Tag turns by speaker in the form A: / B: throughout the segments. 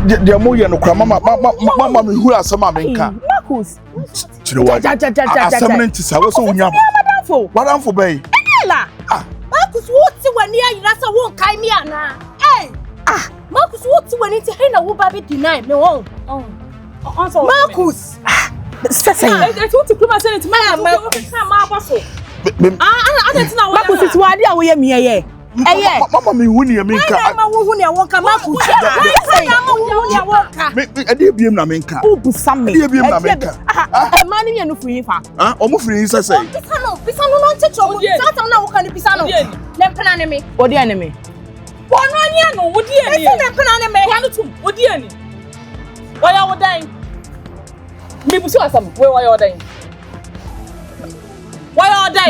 A: de mo ye no kra mama me hu asama me nka
B: Marcus
A: Kyerewaa asama nti sa wo so wonya madamfo bai
C: la Marcus what when you na so won kai me ana Marcus what when it he na wo ba be deny me won Marcus
B: say
C: I want to come and say it ma boss
B: Marcus it wa dia wo ye me ye
A: mama me hu ne me nka
C: mama wo hu ne won ka Marcus mama wo hu ne won ka
A: me ade biem na me nka
B: o bu sam me
A: ade biem na me nka
B: ma ni no free fa
A: o mo free say
C: Pisa no no techo mo tata na wo ka ni pisa no le pena ne me
B: odi ane me
C: wono anya no wodi ani le pena ne me wanu tum wodi ani waya wodan me busu asam we waya wodan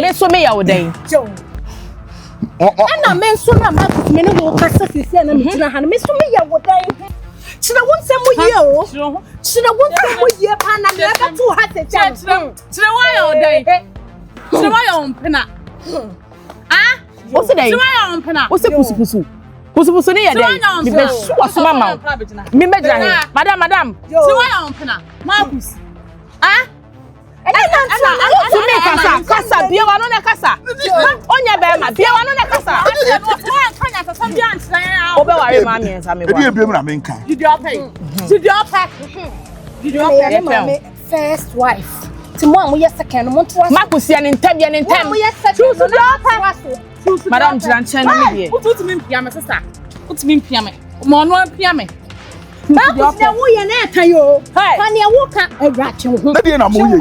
B: me so me ya wodan
C: ana men so na Marcus me ne wo ka safisi na me tina ha me so me ya wodan chira won sem mo ye o chira won sem mo ye pa na me ba tu ha se cha
D: chira waya wodan chira waya on pena
B: o se dai
D: chira waya on pena
B: o se pusu ne ya dai me be so asoma ma me be jira he madam
D: chira waya on pena Marcus
B: to me kasa bia wa no na kasa onya be ma bia wa no na kasa o be ware ma me nsa me bo
A: ade biem na me nka
D: did you pay
C: first wife Timo am yes second mo to
B: Marcus ya ne ntam ya ne ntam
C: mo yes second
B: madam Tranchen no me
D: put me pia me sister put me pia me mo no pia me
C: Marcus na wo ye na eta yo fa ne wo ka awrache ho
A: ade na mo ye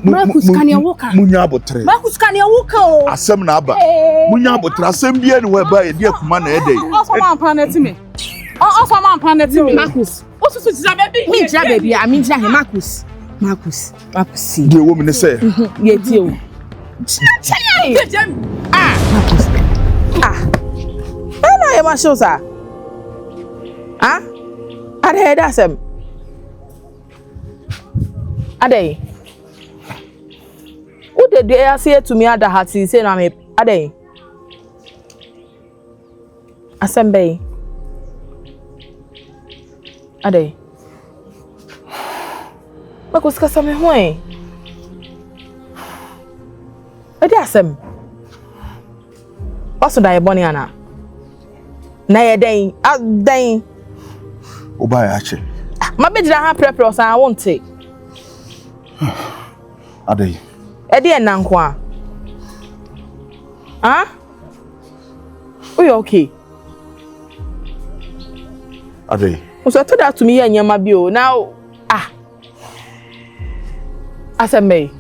C: Marcus kan ya wo ka
A: munya abotre
C: Marcus kan ya wo ka o
A: asem na aba munya abotre asem bia ne wa ba ye de akuma na ede
D: also man planet me
B: Marcus
D: also so jira baby
B: me jira baby I mean jira he Marcus
A: de wo me ne say
B: ye tie o Marcus na ye ma show sa ade da asem ade Ude de ase to me ada hati say na me ade asembe ade Marcus kasa me ho ade asem waso da ye boni ana na ye den adan
A: oba ya che
B: ma be dira ha prepare o san won take
A: ade
B: ede enanko we okay
A: ade
B: so to that to me anyama bi o now aseme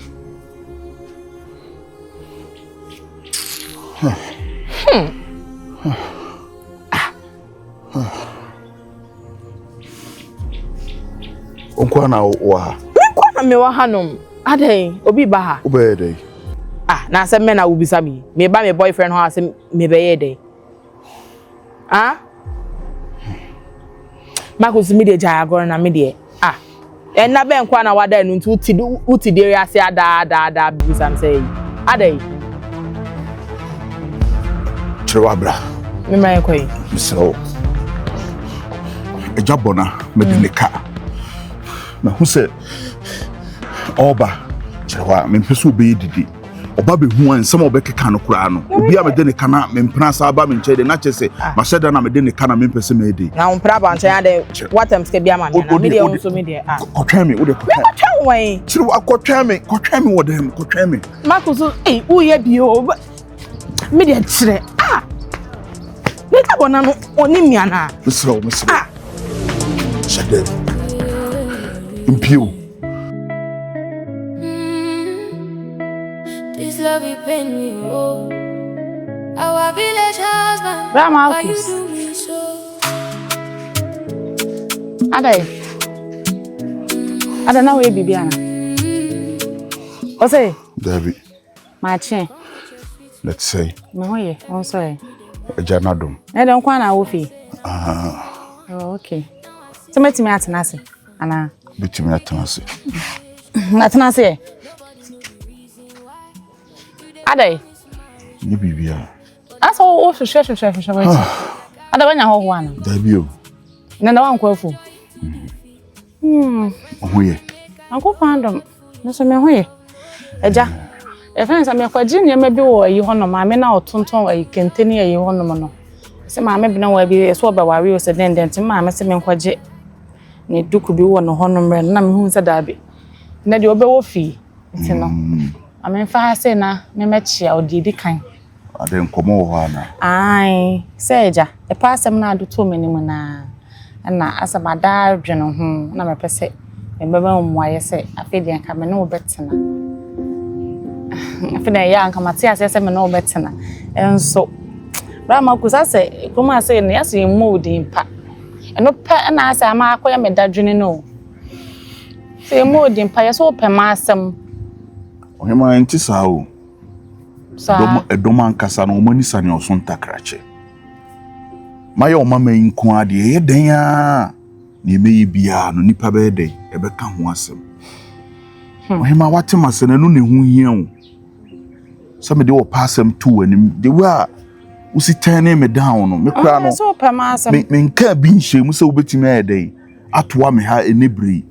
A: onko na wo ha
B: me wa hanom aden obi ba ha
A: obe dey
B: na aseme na ubisa me ba me boyfriend ho asem me be ye dey Marcus me dey jaya agora na me dey en na be nkwa na wada enu nti uti dey ase ada bisam say aden
A: Kyerewaa bra
B: me man koyi
A: so ejabona medinika na hu se oba Kyerewaa me pese obe didi oba be hu an some obekeka no kura no obi a me de ne kana me mpena sa ba me nche de na chese ma sheda na me de ne kana me pese me de
B: na mpra ba nche ade watem ske bia ma na me de unso me de
A: kotwa me wo de
B: kotwa wan
A: Kyerewaa kotwa me wo de kotwa me
B: Marcus wo ye bio me de kire me ka bona no oni miana
A: misro shede impio
E: this love you pain me our village husband
B: Marcus ada na we bibiana o say
A: David
B: ma chen
A: let's say
B: me hoye on sorry
A: Janadum.
B: I don't want to wofi. Oh, okay. So me timi atenase. Ana.
A: Bitimi atenase.
B: Atenase. Adai.
A: Ni bibia.
B: Aso wo hwehwe. Ada wanya ho ana.
A: Dabio.
B: Na na wankwa afu.
A: Ohoye.
B: Anko pandom. No so me hoye. Eja. E fensa me kwaji ne ma bi wo ayi ho no ma me na otonton ayi kenteni ayi ho no no. Se ma me bi na wa bi so ba wari o se denden ma me se me kwaje. Ne duku bi wo no ho no mre na me hu se da bi. Na de obewo fi. Nti no. Ame fa se na me mechia odi kan.
A: Ade nkomo ho ana.
B: Ai, seja. E pasem na aduto menim na. Na asama da dwene ho na me pese me beba mu aye se afedi anka me no betena. Afedi ya anka mate ase se me no betena. Enso bra ma kusa se kuma se ne ase mu odi mpa. Eno pe na ase ama akoya me da dwene no. Se mu odi mpa ye so pe ma asem.
A: Ohema enti sao.
B: Sa
A: Edoma ankasa no omani sane oson takrache. Maye omama nko ade ye den a ne meyi bia no nipa be den e be ka ho asem. Ohema watema se nanu ne hu hia o. Some de wo passem to anim de wa usi turn me down no me kra no.
B: so pe ma asem.
A: Me nka bi nhye se obetimi ayedai atoa me ha enebri.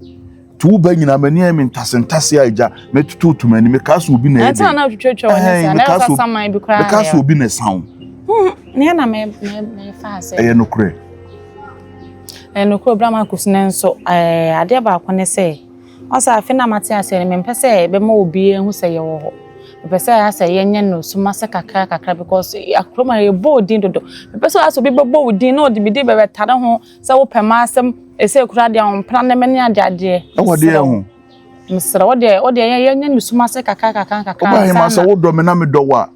A: Tu ba nyina mani me ntasentase aja metutu mani me kaso obi na ede.
B: Enta na twetwe woni sa na sa saman bi kra.
A: Me kaso obi na sound.
B: Ne na me fa ase.
A: Eye no kre.
B: No ko bra ma kusne nso ade ba akone se o sa afi na mate ase me mpese be ma obi ehu se ye wo ho. Mpese ase ye nye no suma se kakra because akroma ye boldin dodo. Mpese aso bi bebo udin na odi bi de be tare ho se wo pema asem ese kura de on plan na me ne ade.
A: E wode ho.
B: Msra wode ye nye no suma se kakra.
A: Oba he ma se wo do me na me do wa.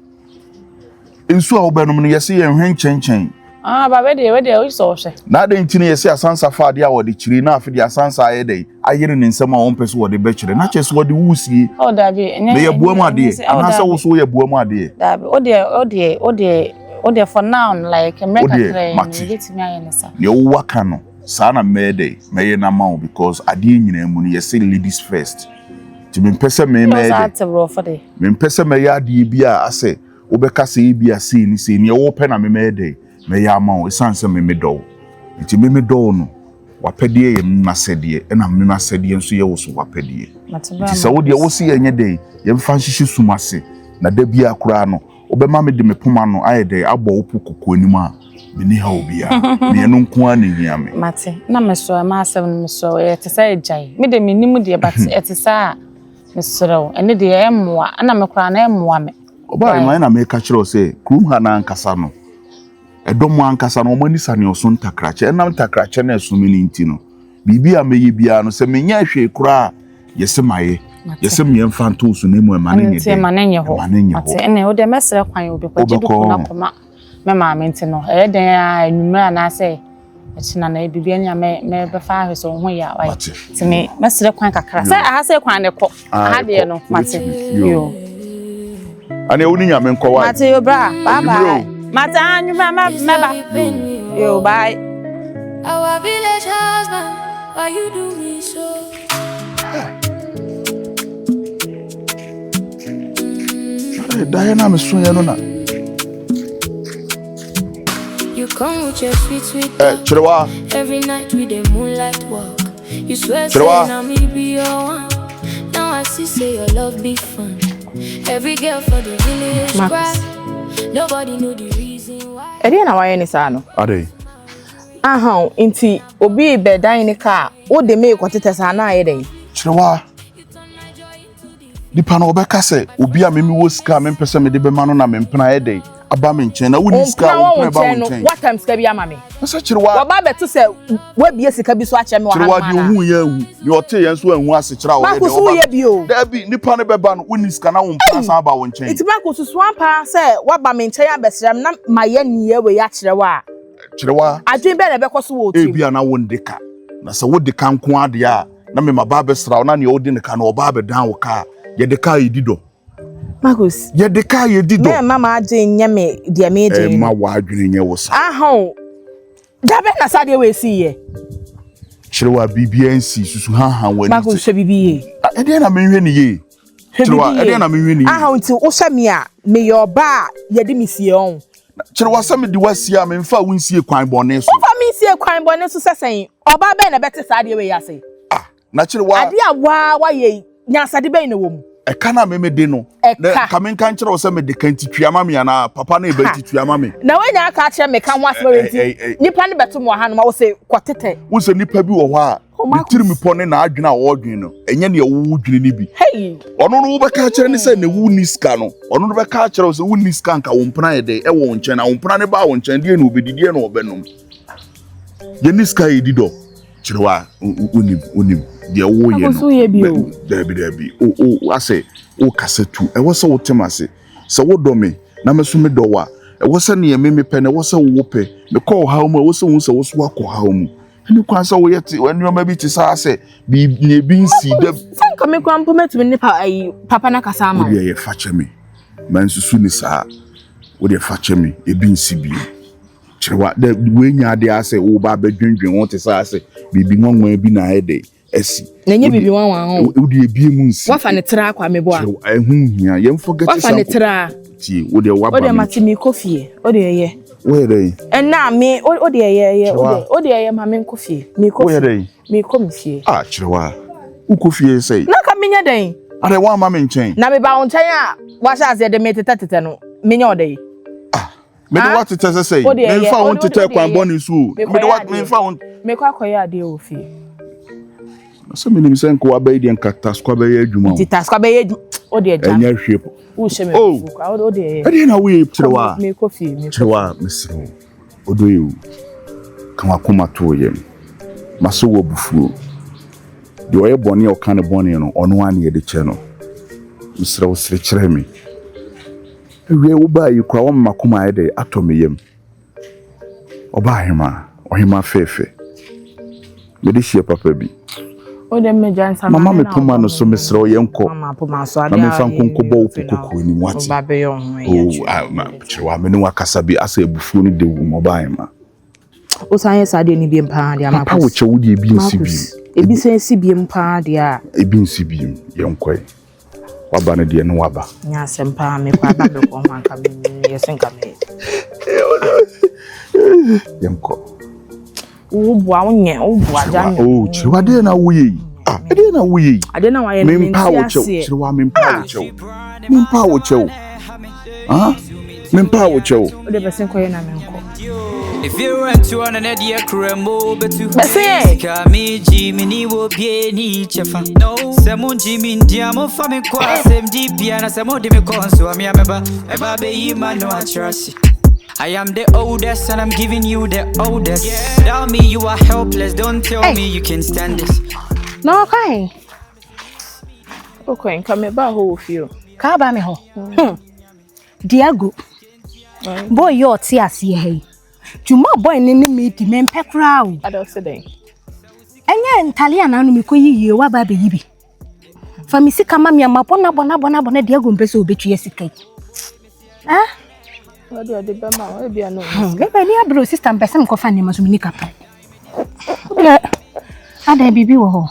A: Ensu a wo be no me yesi ye hwen chenchen.
B: Ba we o so hwe.
A: Na de ntini yesi asansa fa de a wode chiri na afi de asansa aye dai. Ayere ne nsem a won pese wode be chiri na chese wode wusie.
B: O da bi
A: me ye buamu ade. Anasa wo so ye buamu ade.
B: Da bi o de for now like America train get me ayenesa.
A: Ne wo waka no. Sana mede me na ma because ade nyina mu no yesi ladies first. Ti me pese me mede. Me pese me ya ade bi a ase obeka se bi a se ni wo pe na me mede. Me ya ma o sanse me do. Nti me do no wapedie ye masede e na me masede nso ye wo so wapedie. Nti se wo de wo se ye nye de ye mfa nhihye sumase na da bi akura no obema me de me poma no aye de abo opu kokko anim a me ni ha obi a me no nko a na hia me.
B: Mate na me so ma asem me so e te say jai me de me nim de but e te sa me so ene de e moa na me kura na e moa me.
A: Oba e na me ka kire say krum ha na ankasa no edomo ankasa no omani sane osun takrache enam takrache na esumini nti no bibi a meye bia no se menya hwe kura yese maye yese me mfanto so na mu emane nye de
B: emane ho ate ene o de mesre kwan obi kwaji duku na koma me ma me nti no e den a enumra na se echina na bibi anya me be fa ahwe so ho ya wai ti me mesre kwan kakra se aha se kwan ne ko aha de no mate yo
A: ane oni nya me nko wai
B: mate yo bra bye bye. Mata mama yo bye.
E: Our village husband, why you do me so?
A: Diana me so ya no na.
E: You come with your sweet
A: Kyerewaa.
E: Every night with the moonlight walk. You swear
A: Kyerewaa.
E: say me be your one. Now I see say your love be fun. Every girl for the village cry. Nobody know the reason why.
B: Edi na waye ni sa no.
A: Ade.
B: Aha, nti obi be dan ni ka, o de me kwotete sa na aye den.
A: Kyerewaa. Dipa na obeka se obi a memi wo sika me pese me de be ma no na me mpena aye den. Aba me nchen na woni sika wo mpena ba wo nchen.
B: What time sika bi ama me?
A: Asa Kyerewaa.
B: Wa ba betu se we bie sika bi so ache me wa ha.
A: Kyerewaa di ohu ya hu. Ni ote yen so anhu ase kyera wo de.
B: Ba ko ye bi o.
A: Da bi nipa ne be ba no woni sika na wo mpena sa ba wo nchen.
B: Iti ba ko susu ampa se wa ba me nchen ya besrem na maye niye we ya Kyerewaa.
A: Kyerewaa.
B: Adwen be na be koso wo ti.
A: E bia na wo ndeka. Na se wo de kan ko ade a na me ma ba be sra na ne o de ne ka na o ba be dan wo ka. Ye de ka yidido.
B: Marcus.
A: Ye de ka yidido.
B: Me mama ade nya me de me ade.
A: Ma wa adwene nye wo sa.
B: Ahon. Da be na sa de we si ye.
A: Kyerewaa bibia nsi susu ha wani.
B: Marcus hwe bibiye.
A: E de na me hwe ne ye. Kyerewaa e de na me hwe ne ye.
B: Ahon ti wo hwe me a me yo ba ye de me sie on.
A: Kyerewaa sɛ me de wasia me mfa wonsie kwan bɔne so.
C: Fa me sie kwan bɔne so sɛsɛn. Oba bɛn na bɛte saa de we yase.
A: Na Kyerewaa
C: ade a wa ye nyansade bɛn na wom.
A: Eka na me de no. Na ka me kan Kyerewaa sɛ me de kan titua ma me ana papa na e ba titua ma me.
C: Na wenya aka kyerɛ me kan wasɛ wenti. Nipa ne bɛto mo ha no ma wo se kwotete.
A: Wo se nipa bi wɔ hɔ a tiri mi pɔ ne na adwena a wɔdwen no. Enye ne wo dwene ni bi.
C: Hey.
A: Ɔno no wo bɛka kyerɛ ne sɛ ne wo ni ska no. Ɔno no bɛka kyerɛ wo sɛ wo ni ska nka wo mpana ye de e wo nkyɛn na wo mpana ne ba wo nkyɛn de na obedidi na ɔbɛnom. Ye ni ska ye di do. Kyerewaa unim de wo ye no. Dabi. O ase o kasetu. E wo sɛ wo temase. Sɛ wo dɔ me na me so me dɔ wa. E wo sɛ ne me pɛ na wo sɛ wo pɛ. Me kɔ ha mu e wo sɛ wo so akɔ ha mu. Ani kwa sɛ wo yete w'anuma bi te saa sɛ bi nsi da.
C: Sanka me kwa mpo metumi ne papa na kasa ama.
A: Wo ye fa kyɛ me. Man susu ni saa. Wo de fa kyɛ me ebi nsi bi. Kyerewaa da we nya ade ase wo ba badwendwen wo te saa sɛ bibi nwanwan bi na ede esi.
C: Na nye bibi nwanwan ho.
A: Wo de ebie mu nsi.
C: Wa fa ne tra kwa me bo a.
A: Ehu hia yem forget
C: to. Wa fa ne tra.
A: Ti wo de wa ba.
C: Wo de matimi kofie. Wo de ye.
A: Where dey?
C: And now me o de ye o de ye ma me nkofie. Me kofie. Where
A: dey?
C: Me komfie.
A: Kyerewaa. Wo kofie sei.
C: Na ka menya den.
A: Are wa ma me nkyɛn.
C: Na me ba wo nkyɛn a wa sha ase de me tete no. Menya o dey.
A: Me do what tete say. Me fa won tete kwan bɔne so. Me do what me fa won.
C: Me kwa koya ade o fie.
A: So me nim sɛ nko abai de nkata skwa bɛyɛ adwuma.
C: Ti taskwa bɛyɛ adwuma. O de agya.
A: Enya hwe.
C: Wo hye me fuku. O de ye.
A: Ade na we Kyerewaa.
C: Me kofie me.
A: Kyerewaa mesro. Odo ye o. Kan akoma to ye. Maso wo bufuo. De oye bɔne o kan bɔne no ɔno an ye de kyɛ no. Mesro wo sere kyerɛ me. Ewie wo ba yi kwa wo makoma ye de ato me yam. Oba hema, ohema fefe. Me de hie papa bi.
C: O de me jansa
A: mama me poma no so mesro ye nko.
C: Mama poma so ade.
A: Na me fa nkonko bɔ ukoko ni wati.
C: Ba be yo ho ye.
A: Kyerewaa me no wakasa bi asa ebufuo ni de wu mo ba hema.
C: O san sa de ni bi mpa de ama.
A: Papa wo kye wo de ebi nsi bi.
C: Ebi san si bi mpa de a.
A: Ebi nsi bi ye nkɔ. Waba no de no waba.
C: Nya sempa me kwa ba be ko ho anka me ye senka me.
A: Ye nkɔ.
C: Wo bua wonye, wo bua jan.
A: Oh, Kyerewaa de na wo ye. Ade na wo ye.
C: Ade na wa ye
A: me mpa wo kye. Kyerewaa me mpa wo kye. Me mpa wo kye. Me mpa wo kye.
C: O de be senko ye na me nko.
F: If you want to on an idea, cremo, but to
C: me,
F: Jimmy, will be any chef. No, Samon Jimmy, Diamo, family, same deep piano, some more demicons. So I'm a member, a baby, man, no, I trust. I am the oldest, and I'm giving you the oldest. Tell me you are helpless, don't tell me you can stand this.
C: No, okay. Okay, come about who feel. Kaba me ho. Diago. Boy, you're tears here. Juma boy nene me di men pekra o. Ado se den. Enya ntale ana no me koyiye wa ba be yibi. Fa mi sika ma me amapona bona de agompe obetwe sika. Ado de be ma o bia no. Be be ni abro sister mpese ko fa ne ma so mi kapa. Ada bibi wo ho.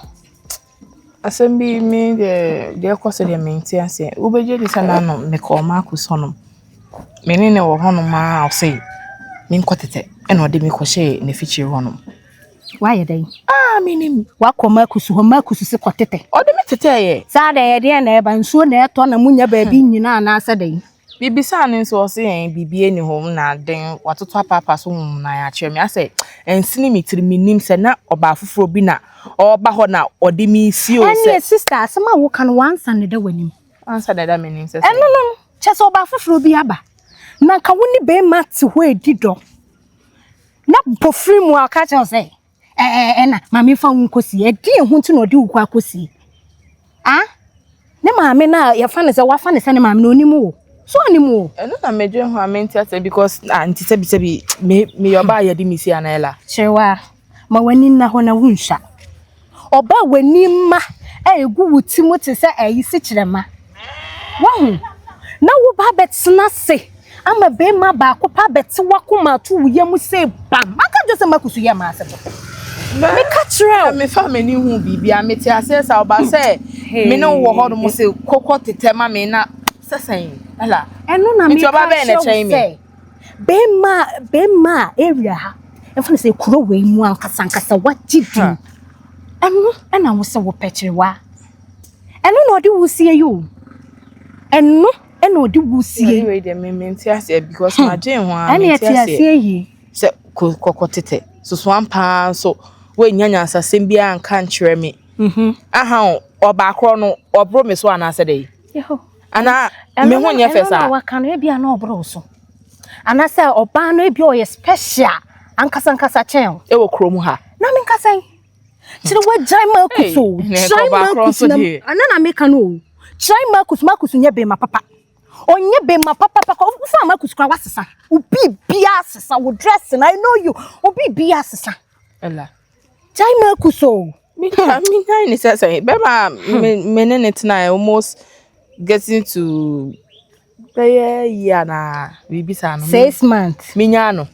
C: Asem bi mi de kwose de menti ase. Ubeje di sana no me ko ma Akosua no. Me ne wo ho no ma o sei. Min kwatete eno de mi kwhye ne fichi honom wa ye den minim wa koma Akosua ho ma Akosua se kwatete o de mi tete ye sa de ye de na e ba nsuo na eto na munya ba bi nyina na asa den bibisa ne nso o se yen bibie ni hom na den watoto papa so na ya kire mi ase ensini mi tiri minim se na oba afoforo bi na oba ho na o de mi si o se ene sister asema wo kan wansa ne da wanim ansa da menim se no chese oba afoforo bi aba na ka woni be mate ho edido na bofri mu aka che say na mama fa nkosi edi ehu nti na odi ukwu akosi ne mama na ya fa ne se wa fa ne se ne mama na onimu so onimu eno na medwe ho amenti ase because anti sebi me yoba ya di misi anela Kyerewaa ma wani na ho na wunhwa oba wani ma egu wuti mu te se ayi se Kyerema wahu na wo ba betsena se ama be ma ba ko pa beti wakoma to yam se bam aka jose Akosua ya ma se me ka kire me fa mani hu bibia me ti ase sa oba se me no wo ho no se kokko tetema me na sesen ala eno na me ka be na chen me
G: Bema area. And for say kuro we mu ankasa what did you? And I was so Kyerewaa. And no do see you. And no do see
C: anyway the me because my jane one
G: and see ye.
C: Se kokotete. So one pan so we nyanya asasem bia anka nkyere me. Aha oba kro no obro me so anase dey.
G: Yo.
C: Ana me ho nya fesa.
G: Wa kan e bia na obro so. Ana say oba no e bia o ye special. Ankasa chen.
C: E wo krom ha.
G: Na me nkasa. Chire wa jai makuso. Jai makuso na. Ana na me kan o. Jai makuso nya be ma papa. Onye be ma papa ufa makuso kwa wasesa. Ubi bia sesa wo dress and I know you. Ubi bia sesa.
C: Ella.
G: Jai makuso.
C: Me nine is say bema menene tonight almost getting to yeah na we bisa no
G: 6 months.
C: Minya no.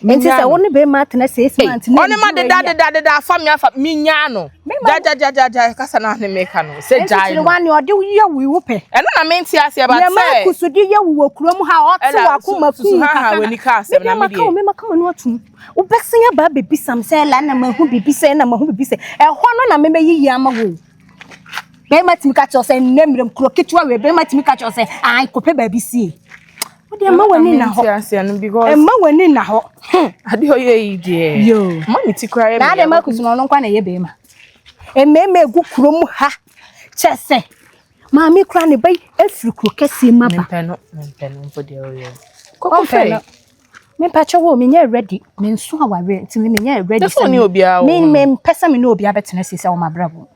G: Enti say woni be ma tena 6 months.
C: Oni ma de da fa minya no. Ja kasa na ne meka no. Say jai.
G: Enti one ode ye wi wo pe.
C: Eno na menti ase ba say.
G: Ma kusudi ye wo kurom ha ote wa kuma fu.
C: Ha we ni ka se na me de.
G: Me maka no atum. Wo besen ya ba bebi sam say la na mahu bibi say na mahu bibi say. E ho no na me yiyi ama wo. Be ma timi ka cho say nemrem kroketwa we be ma timi ka cho say ai kope ba bi sie. Ode ma wani na ho.
C: Because
G: ma wani na ho.
C: Ade ho ye die.
G: Yo.
C: Ma mi ti kra ye.
G: Na ade ma kusuno no kwa na ye be ma. Ememe gu krom ha. Chese. Ma mi kra ne bai afiri krokesi ma ba.
C: Mpeno mpo de o ye.
G: Kokofei. Me pacha wo me nya ready. Me nso aware nti me nya ready.
C: That's only obia wo.
G: Me pesa me no obia betena sisi wo mabrabo.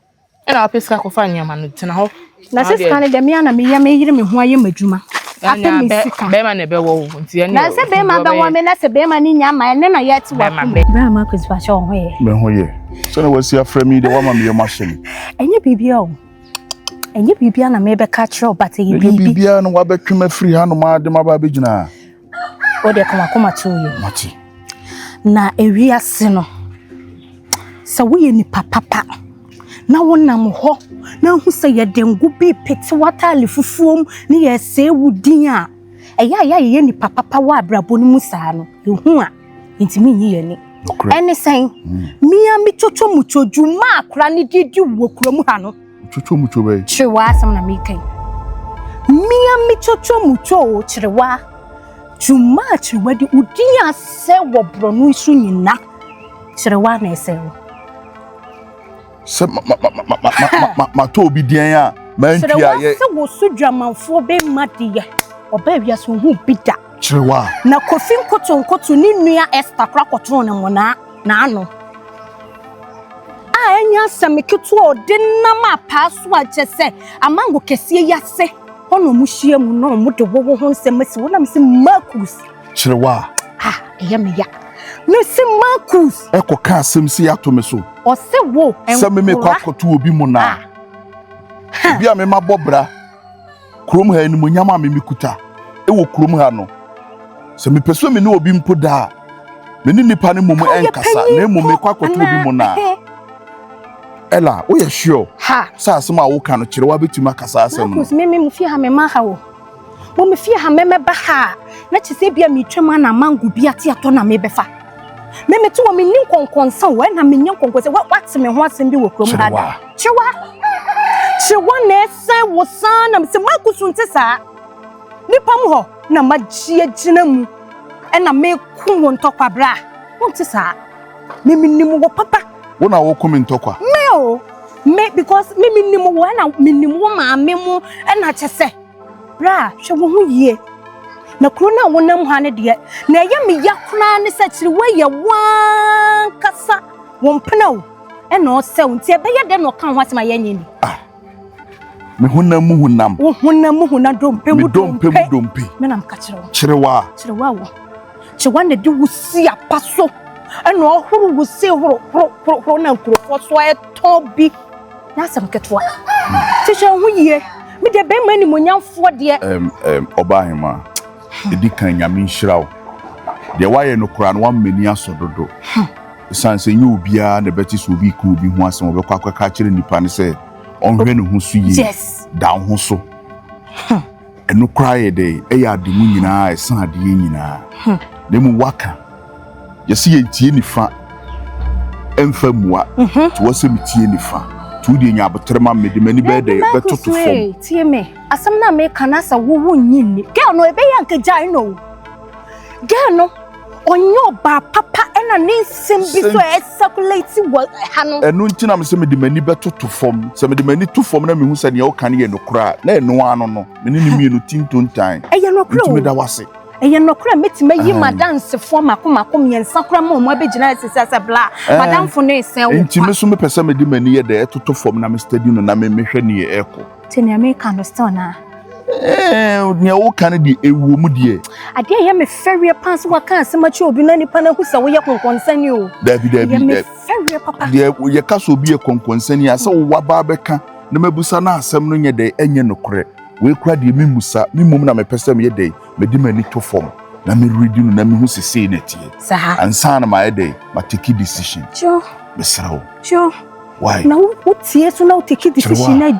C: Ena apesa ko fa nyama no tena ho.
G: Na sisi kan de me ana me ya me yire me ho aye madwuma. Ape me sika.
C: Be ma na be wo nti ene.
G: Na se be ma be wo me na se be ma ni nyama ene na yeti wa. Bra ma ko zipa ho ye.
A: Me ho ye. So na wasi afra mi de wa ma me machine.
G: Enye bibia o. Enye bibia na me be ka kire obate ye
A: bibi. Bibia no wa betwema free ha no ma de ma ba begina.
G: O de koma to ye.
A: Mati.
G: Na ewiase no. Sa wo ye ni papa. Na wonam ho na hu se ye dengu bi pete watale fufuom ne ye se wudin a eya ye ni papa wa abrabo ni musa no ehu a ntimi yi ye ni ene sen mia mi chocho muchoju ma akra ne didi wo krom ha no
A: chocho mucho be
G: Kyerewaa asam na mi kan mia mi chocho mucho Kyerewaa juma Kyerewaa di udin a se wo bronu isu nyina Kyerewaa na ese wo
A: se ma to obi dian a ma ntia ye
G: se wo sudwamanfo be madiye oba wiaso hu bida
A: Kyerewaa
G: na kofin kotonkoto ni nua Esther kra koton ne mo na ano a enya sameketu ode na ma paso a chese amango kesie yase ono mu hie mu no mo de wo ho nsem si wona mse Marcus
A: Kyerewaa
G: eya me ya no se Marcus
A: ekoka asem si ato me so
G: o se wo
A: se me kwa koto obi mu na bia me mabobra krom ha ni mo nyama me mikuta e wo krom ha no se me peso me ne obi mpoda me ni nipa ne momo enkasa na mo me kwa koto obi mu na ela wo ye sure sa asem a wo ka no Kyerewaa betuma kasa asem
G: Marcus me mu fi ha me ma ha wo mo me fi ha me ba ha na chese bia me twema na mango bia ti ato na me befa me to me nin konkonsa wo na me nyen konkonsa what me ho asem bi wo krom ha Kyerewaa na ese wo san na me se Marcus nte sa nipa mu ho na magie gina mu e na me ku wo ntokwa bra nte sa me nim wo papa
A: wo na wo komi ntokwa
G: me because me nim wo na me nim wo ma me mu e na chese bra hwe wo hu yie na kro na wonam ha ne de na ye me yakuna ne se Kyerewaa ye wan kasa won pena o e na o se nti e be ye de no kan ho asema ye nyini
A: me hunam
G: wo hunam dompe mu
A: dompe
G: me na mka
A: Kyerewaa
G: wo Kyerewaa na de wusi apaso e na ohuru wusi horo na nkrofo so e tobi na asem ketwa ti hwe hu yie me de be mani monyamfo de
A: obahema edi kan nyame nhirawo de waye no kura no wamani asododo sanse nyu obia na beti so obi ku obi ho asem obekwa akaka kire nipa ne se onhwe ne ho so yi
G: yes
A: da ho so eno cry day eya ade mu nyina esan ade nyina na mu waka yesi yentie nifa emfa muwa to wose metie nifa to de nya abotrema mede mani be de betoto fom
G: tie me asem na me kana sa wo nyinni girl no ebe yanka jai no girl no onyo ba papa ena ne nsem bi so circulate what hano
A: enu ntina me se mede mani betoto fom se mede mani to fom na me hu se ne o kan ye no kra na enu ano no me ne mienu tintontan
G: eye no kra
A: ntime da wase
G: eye no kra metima yi madam se fo makom yensa kra ma mo abegina sesa bla madam fo no esen wo
A: ntime so me pese mede mani ye de etoto fom na me study no na me mehwe ne ye eko
G: teni America no still na
A: ne o kan de ewu mu de
G: ade ye me ferry pass wa kan semachi obi na nipa na husa wo ye konkonsani o
A: dabi
G: ferry papa
A: de ye kaso obi ye konkonsani asa wo waba beka na mabusa na asem no nye de enye nokore we kura de mimusa mimum na me pese me ye de me di mani to form na me ready no na me hu sese na tie
G: saha
A: ansa na my day ma take decision
G: jo
A: besrawo
G: jo
A: why
G: na wo tie so na wo take decision na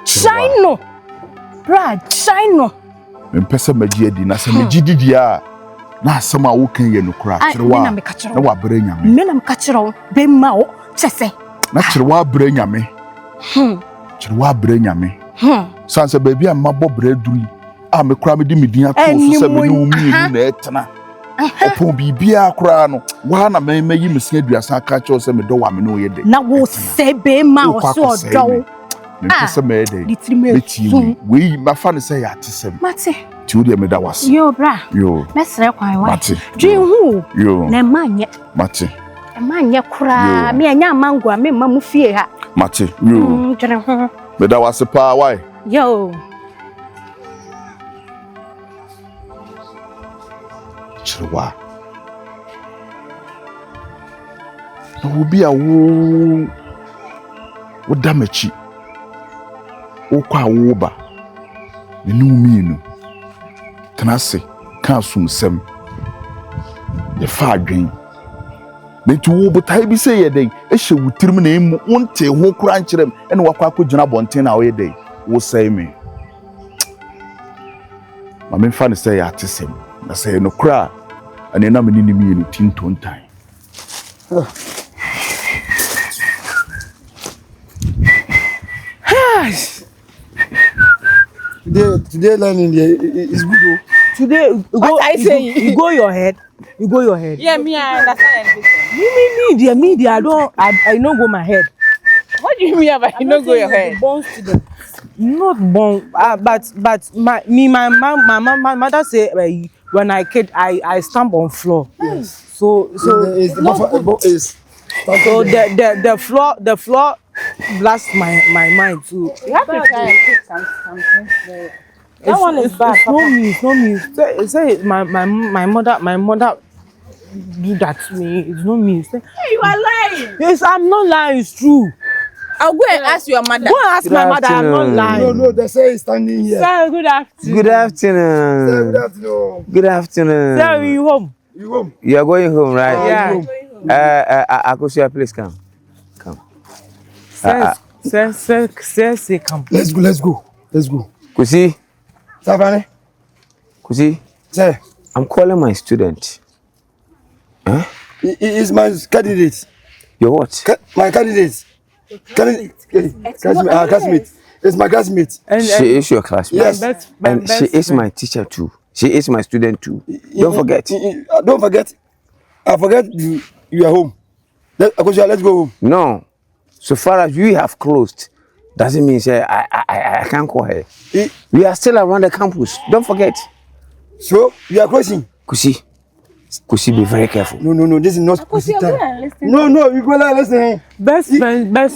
G: Chino Brad, Chino.
A: Me pese magie di na se magidi a na asema wo kan ye nokura Kyerewaa na wa bere nyame
G: me na mkachiro be ma o chese
A: na Kyerewaa bere nyame Kyerewaa bere nyame sanse baby a mabọ bere duri a me kura me di medin ato so se me no mi na etena opon bibia kura no wa na me yi mesia aduasa ka cho se me do wa me no ye de
G: na wo se be ma o so do
A: me pese me de we ma fa ne say ya tesem
G: mate
A: ti wo de me da was
G: yo bra
A: yo
G: mesre kwan wa
A: mate
G: dwen hu
A: yo
G: na manye
A: mate
G: manye kura me anya mango me ma mu fie ha
A: mate yo
G: dwen hu
A: me da was pa why
G: yo
A: Kyerewaa na wo bi a wo damachi wo kwa wo ba ne no mienu tenase ka sumsem ye fa adwen ne tu wo botai bi se ye den e hye wutirim na emu wonte ho kura nkyerem ene wakwa akogina bonten na wo ye den wo sai me ma me fa ne se ya tesem na se no kura ane na me ni mienu tintontan
H: Today learning is good though.
I: Today you go your head. You go your head.
D: Yeah, me I understand everything.
I: Me, I don't go my head.
D: What do you mean about you don't go your head?
I: Born student. Not born, but my mother say when I kid I stamp on floor. Yes. So the floor blast my mind too.
D: You have to try and put something there. That one is bad.
I: It's no me. Say my mother do that to me. It's not me. Say,
D: Hey, you are lying.
I: yes, I'm not lying. It's true.
D: I'll go and ask your mother.
I: Go and ask my mother. I'm not lying.
H: No, they say he's standing here.
I: Sir, good afternoon.
J: Good afternoon.
H: Say good afternoon.
J: Good afternoon.
I: Sir, are you home?
H: You home?
J: You are going home, right?
I: Yeah.
J: Akosua, please come. Come.
I: Sir, say come.
H: Let's go.
J: Kusi,
H: Savannah,
J: Kusi,
H: say,
J: I'm calling my student. Huh?
H: he is my candidate.
J: Your what?
H: My candidate. Classmate. It's my classmate.
J: She is your classmate.
H: Yes.
J: And she is my teacher too. She is my student too. Don't forget.
H: Don't forget. I forget you are home. Akosua, let's go home.
J: No. So far as we have closed, doesn't mean say I can't call her. We are still around the campus. Don't forget.
H: So you are crossing.
J: Kusi, be very careful.
H: No, this is not Kusi time. No, you go there, listen.
I: Best friend.
H: My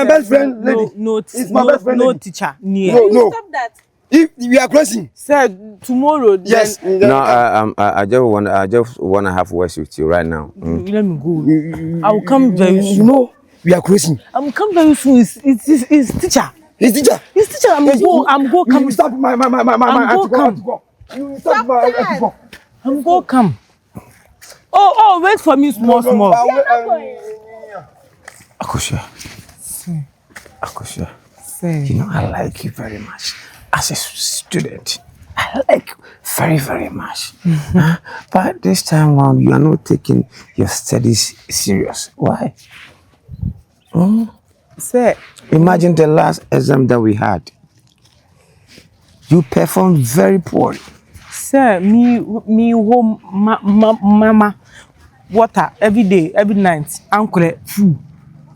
H: best friend, lady. It's my best friend.
I: No
H: lady.
I: teacher near.
H: No.
D: Stop that.
H: If we are crossing.
I: Sir, tomorrow.
H: Yes.
J: No, I just wanna have words with you right now.
I: Let me go. I will come very soon.
H: You know, we are crossing.
I: I will come very soon. It's teacher.
H: His teacher.
I: I'm go come.
H: You stop my You stop my
I: I'm go come. Oh, wait for me small.
J: Akosua. You know I like you very much. as a student. I like very, very much. But this time around, you are not taking your studies serious. Why?
I: Sir,
J: Imagine the last exam that we had. You performed very poorly.
I: sir, me home, mama, water every day, every night, uncle food.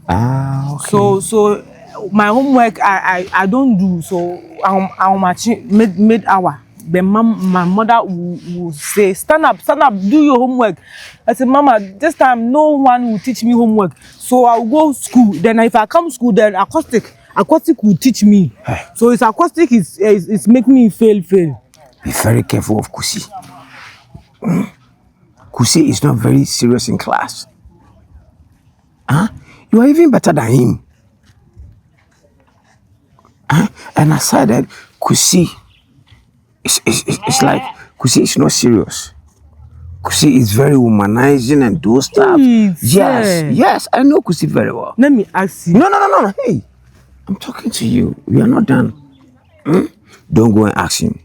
J: Okay.
I: So my homework I don't do. So I'm matching mid hour. Then my mother will say, stand up, do your homework. I said, Mama, this time no one will teach me homework. So I'll go school. Then if I come school, then acoustic will teach me. So it's acoustic is make me fail.
J: Be very careful of Kusi. Kusi is not very serious in class. You are even better than him. And aside that, Kusi, it's like Kusi is not serious. Kusi is very humanizing and do stuff. Yes, I know Kusi very well.
I: Let me ask you.
J: No. Hey, I'm talking to you. We are not done. Don't go and ask him.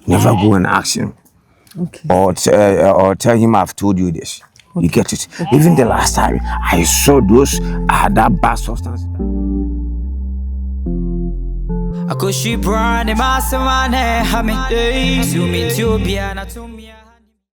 J: Never go and ask him.
I: Okay.
J: Or tell him I've told you this. Okay. You get it? Okay. Even the last time I saw those that bad substance.
F: Akoshi brand masamane hame. Zoom into biana to me.